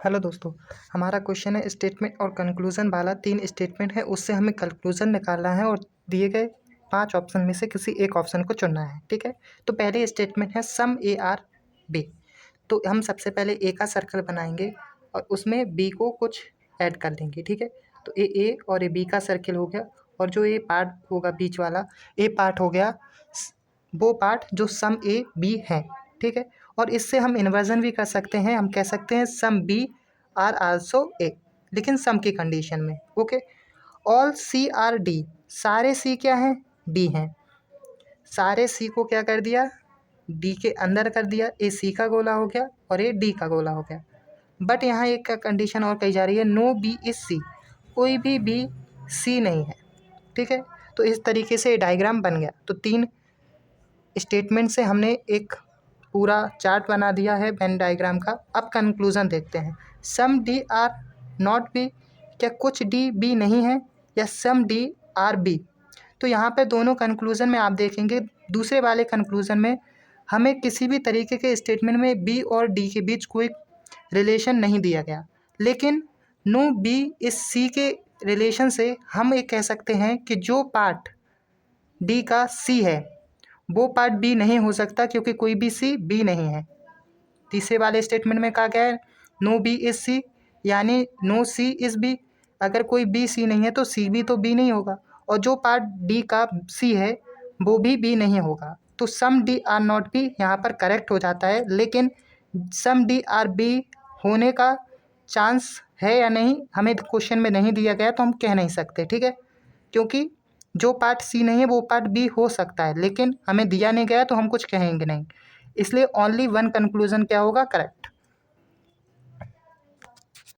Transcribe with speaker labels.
Speaker 1: Hello दोस्तों, हमारा question है स्टेटमेंट और कंक्लूजन वाला। 3 स्टेटमेंट है, उससे हमें कंक्लूजन निकालना है और दिए गए 5 ऑप्शन में से किसी एक ऑप्शन को चुनना है। ठीक है, तो पहले स्टेटमेंट है सम ए आर बी। तो हम सबसे पहले ए का सर्कल बनाएंगे और उसमें बी को कुछ ऐड कर देंगे। ठीक है, तो ए और ए बी का सर्किल हो गया, और जो ए पार्ट होगा बीच वाला, ए पार्ट हो गया वो पार्ट जो सम ए बी है। ठीक है, और इससे हम इन्वर्जन भी कर सकते हैं। हम कह सकते हैं some B are also A, लेकिन सम की कंडीशन में। Okay, all C are D, सारे सी क्या हैं? डी हैं। सारे सी को क्या कर दिया? डी के अंदर कर दिया। ए सी का गोला हो गया और ए डी का गोला हो गया। बट यहाँ एक का कंडीशन और कही जा रही है, नो बी इज सी, कोई भी बी सी नहीं है। ठीक है, तो इस तरीके से डायग्राम बन गया। तो 3 स्टेटमेंट से हमने एक पूरा चार्ट बना दिया है वेन डायग्राम का। अब कंक्लूजन देखते हैं। सम डी आर नॉट बी, क्या कुछ डी बी नहीं है, या सम डी आर बी? तो यहाँ पे दोनों कंक्लूजन में आप देखेंगे, दूसरे वाले कंक्लूजन में हमें किसी भी तरीके के स्टेटमेंट में बी और डी के बीच कोई रिलेशन नहीं दिया गया, लेकिन नो बी इस सी के रिलेशन से हम ये कह सकते हैं कि जो पार्ट डी का सी है वो पार्ट बी नहीं हो सकता, क्योंकि कोई भी सी बी नहीं है। तीसरे वाले स्टेटमेंट में कहा गया है नो बी इज सी, यानी नो सी इज बी। अगर कोई बी सी नहीं है तो सी भी तो बी नहीं होगा, और जो पार्ट डी का सी है वो भी बी नहीं होगा। तो सम डी आर नॉट बी यहाँ पर करेक्ट हो जाता है, लेकिन सम डी आर बी होने का चांस है या नहीं हमें क्वेश्चन में नहीं दिया गया, तो हम कह नहीं सकते। ठीक है, क्योंकि जो पार्ट सी नहीं है वो पार्ट बी हो सकता है, लेकिन हमें दिया नहीं गया तो हम कुछ कहेंगे नहीं। इसलिए ओनली वन कंक्लूजन क्या होगा? करेक्ट।